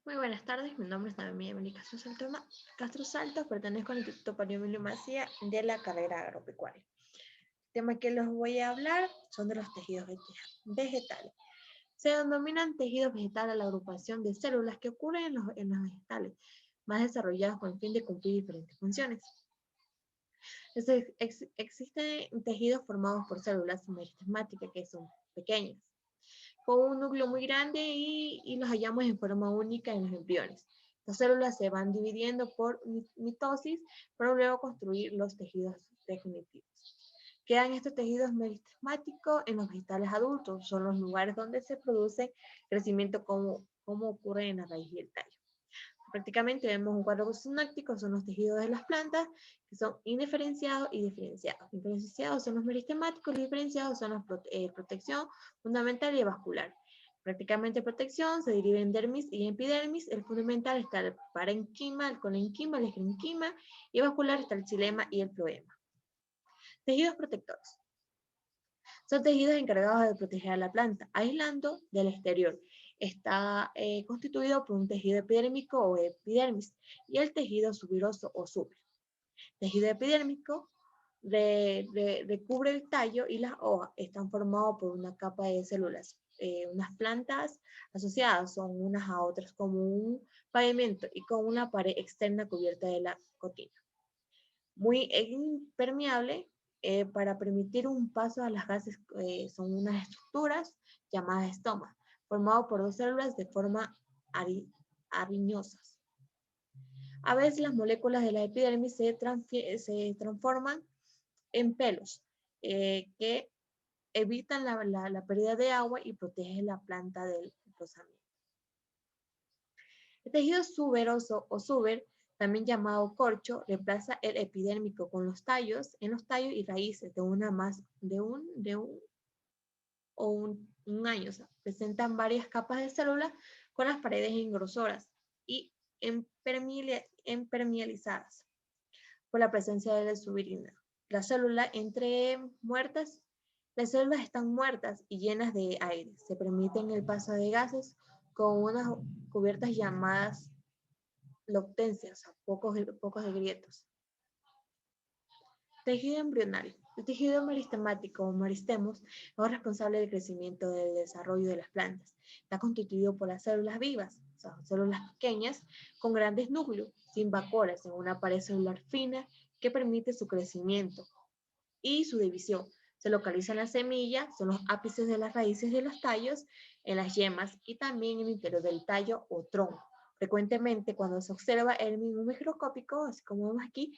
Muy buenas tardes, mi nombre es Noemí Emily Castro Salto, pertenezco al Instituto Paniagua Macía de la carrera agropecuaria. El tema que les voy a hablar son de los tejidos vegetales. Se denominan tejidos vegetales a la agrupación de células que ocurren en los vegetales, más desarrollados con el fin de cumplir diferentes funciones. Existen tejidos formados por células meristematicas que son pequeñas, con un núcleo muy grande y los hallamos en forma única en los embriones. Las células se van dividiendo por mitosis para luego construir los tejidos definitivos. Quedan estos tejidos meristematicos en los vegetales adultos, son los lugares donde se produce crecimiento como ocurre en la raíz y el tallo. Prácticamente vemos un cuadro sináptico, son los tejidos de las plantas, que son indiferenciados y diferenciados. Diferenciados son los meristemáticos, diferenciados son los protección fundamental y vascular. Prácticamente protección se divide en dermis y epidermis. El fundamental está el parenquima, el colenquima, el esquenquima, y vascular está el xilema y el floema. Tejidos protectores. Son tejidos encargados de proteger a la planta, aislando del exterior. Está constituido por un tejido epidérmico o epidermis y el tejido suberoso o suber. Tejido epidérmico recubre el tallo y las hojas. Están formados por una capa de células. Unas plantas asociadas son unas a otras como un pavimento y con una pared externa cubierta de la cotina. Muy impermeable para permitir un paso a las gases. Son unas estructuras llamadas estomas, formado por dos células de forma ariñosas. A veces las moléculas de la epidermis se transforman en pelos que evitan la pérdida de agua y protegen la planta del rozamiento. El tejido suberoso o suber, también llamado corcho, reemplaza el epidérmico con los tallos, en los tallos y raíces de un año. O sea, presentan varias capas de células con las paredes engrosoras y impermeabilizadas por la presencia de la subirina. Las células están muertas y llenas de aire. Se permiten el paso de gases con unas cubiertas llamadas loctencias, pocos de grietos. Tejido embrionario. El tejido meristemático o meristemos es responsable del crecimiento y del desarrollo de las plantas. Está constituido por las células vivas, o sea, células pequeñas con grandes núcleos, sin vacuolas, en una pared celular fina que permite su crecimiento y su división. Se localizan las semillas, son los ápices de las raíces de los tallos, en las yemas y también en el interior del tallo o tronco. Frecuentemente, cuando se observa el mismo microscópico, así como vemos aquí,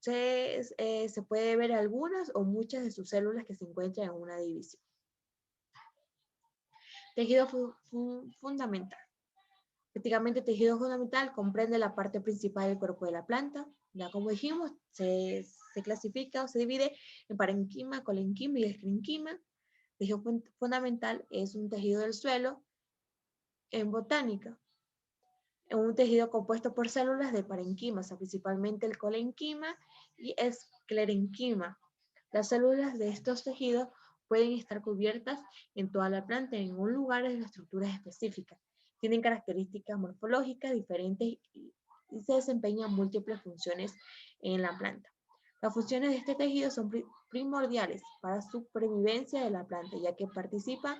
se puede ver algunas o muchas de sus células que se encuentran en una división. Tejido fundamental. Prácticamente tejido fundamental comprende la parte principal del cuerpo de la planta. Ya como dijimos, se clasifica o se divide en parenquima, colenquima y esquenquima. Tejido fundamental es un tejido del suelo en botánica. Es un tejido compuesto por células de parenquima, o sea, principalmente el colenquima y esclerenquima. Las células de estos tejidos pueden estar cubiertas en toda la planta en un lugar de estructuras específicas. Tienen características morfológicas diferentes y se desempeñan múltiples funciones en la planta. Las funciones de este tejido son primordiales para la supervivencia de la planta, ya que participa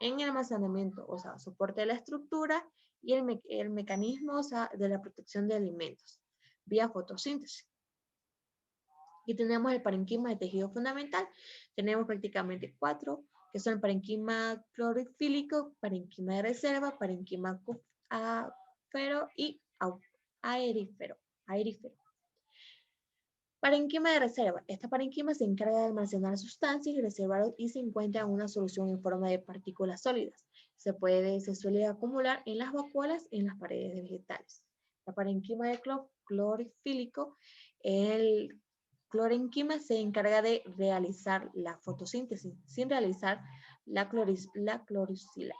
en el almacenamiento, o sea, soporte de la estructura y el mecanismo, o sea, de la protección de alimentos vía fotosíntesis. Y tenemos el parenquima de tejido fundamental. Tenemos prácticamente 4, que son el parenquima clorofílico, parenquima de reserva, parenquima acúfero y aerífero. Parenquima de reserva. Esta parenquima se encarga de almacenar sustancias y reservarlos y se encuentra en una solución en forma de partículas sólidas. Se suele acumular en las vacuolas en las paredes de vegetales. La parenquima de clorofílico, el clorenquima se encarga de realizar la fotosíntesis sin realizar la clorosila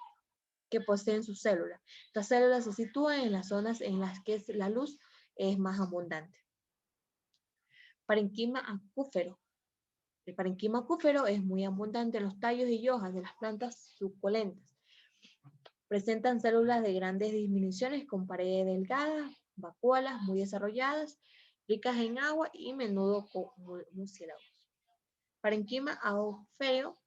que poseen sus células. Estas células se sitúan en las zonas en las que la luz es más abundante. Parenquima acúfero. El parenquima acúfero es muy abundante en los tallos y hojas de las plantas suculentas. Presentan células de grandes disminuciones con paredes delgadas, vacuolas muy desarrolladas, ricas en agua y menudo con mucílagos. Parenquima auféreo.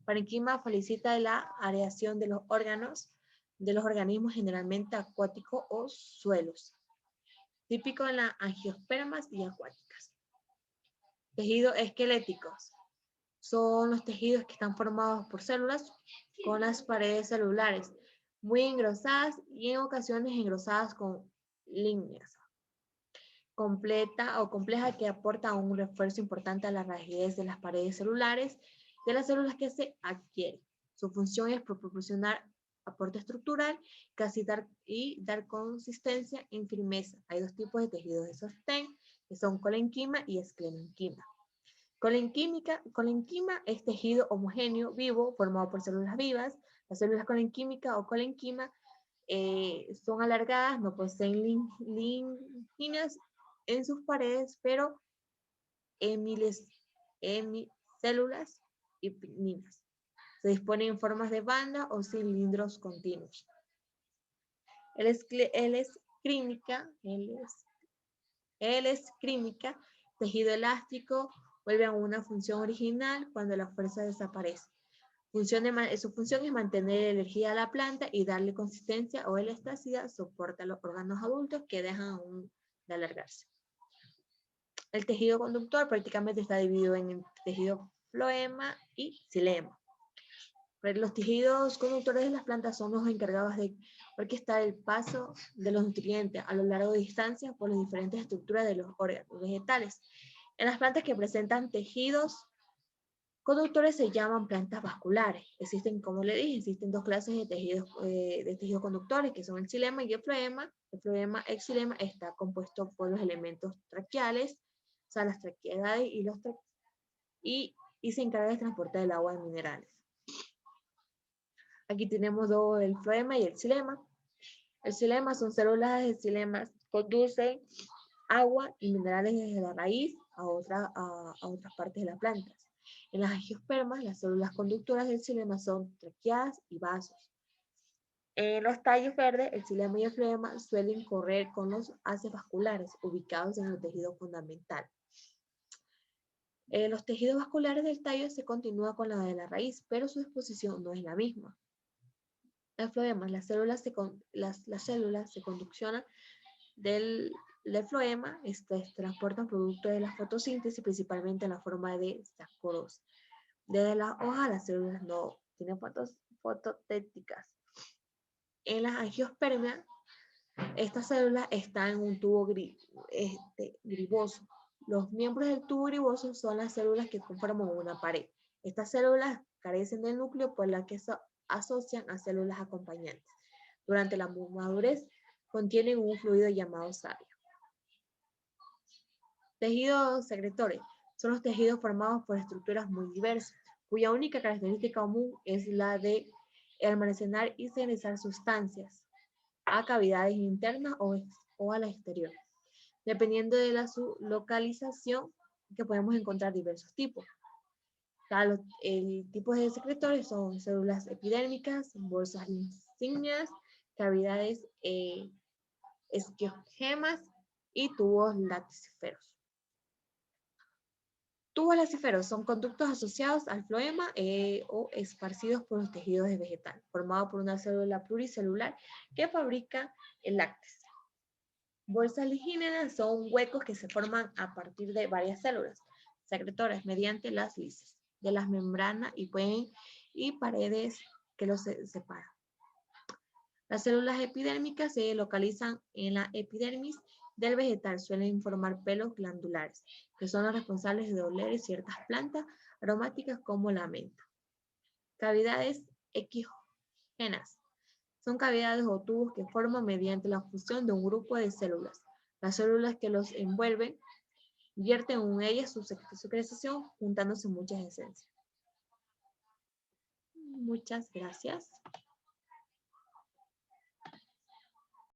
Parenquima felicita la areación de los órganos de los organismos generalmente acuáticos o suelos, típico en las angiospermas y acuáticas. Tejidos esqueléticos. Son los tejidos que están formados por células con las paredes celulares muy engrosadas y en ocasiones engrosadas con líneas completa o compleja que aporta un refuerzo importante a la rigidez de las paredes celulares de las células que se adquieren. Su función es proporcionar aporte estructural y dar consistencia y firmeza. Hay dos tipos de tejidos de sostén, que son colenquima y esclerenquima. Colenquima es tejido homogéneo vivo formado por células vivas. Las células colenquímicas o colenquima son alargadas, no poseen líneas en sus paredes, pero hemicélulas y pigminas. Se disponen en formas de banda o cilindros continuos. El escrínica, tejido elástico, vuelve a una función original cuando la fuerza desaparece. Su función es mantener la energía a la planta y darle consistencia o elasticidad, soporta a los órganos adultos que dejan aún de alargarse. El tejido conductor prácticamente está dividido en el tejido floema y xilema. Los tejidos conductores de las plantas son los encargados de orquestar el paso de los nutrientes a lo largo de distancias por las diferentes estructuras de los órganos vegetales. En las plantas que presentan tejidos conductores se llaman plantas vasculares. Existen, como le dije, existen dos clases de tejidos conductores, que son el xilema y el floema. El floema exilema está compuesto por los elementos traqueales, o sea, las traqueidades y se encarga de transportar el agua de minerales. Aquí tenemos el floema y el xilema. El xilema son células de xilemas que conducen agua y minerales desde la raíz a otras partes de la planta. En las angiospermas, las células conductoras del xilema son traqueadas y vasos. En los tallos verdes, el xilema y el floema suelen correr con los haces vasculares ubicados en el tejido fundamental. Los tejidos vasculares del tallo se continúan con la de la raíz, pero su disposición no es la misma. El floema, las células se conduccionan del floema, transportan productos de la fotosíntesis, principalmente en la forma de sacarosa. Desde las hojas, las células no tienen fototéticas. En las angiospermias, estas células están en un tubo griboso. Los miembros del tubo griboso son las células que conforman una pared. Estas células carecen del núcleo por la que se asocian a células acompañantes. Durante la madurez, contienen un fluido llamado savia. Tejidos secretores son los tejidos formados por estructuras muy diversas, cuya única característica común es la de almacenar y secretar sustancias a cavidades internas o a la exterior. Dependiendo de su localización, que podemos encontrar diversos tipos. El tipo de secretores son células epidérmicas, bolsas lisíneas, cavidades esquiogemas y tubos lactíferos. Tubos lactíferos son conductos asociados al floema o esparcidos por los tejidos de vegetal, formados por una célula pluricelular que fabrica el lácteos. Bolsas ligíneas son huecos que se forman a partir de varias células secretoras mediante las lisis de las membranas y paredes que los separan. Las células epidérmicas se localizan en la epidermis del vegetal. Suelen formar pelos glandulares, que son los responsables de oler ciertas plantas aromáticas como la menta. Cavidades equigénas. Son cavidades o tubos que forman mediante la fusión de un grupo de células. Las células que los envuelven vierten en ellas su secreción, juntándose muchas esencias. Muchas gracias.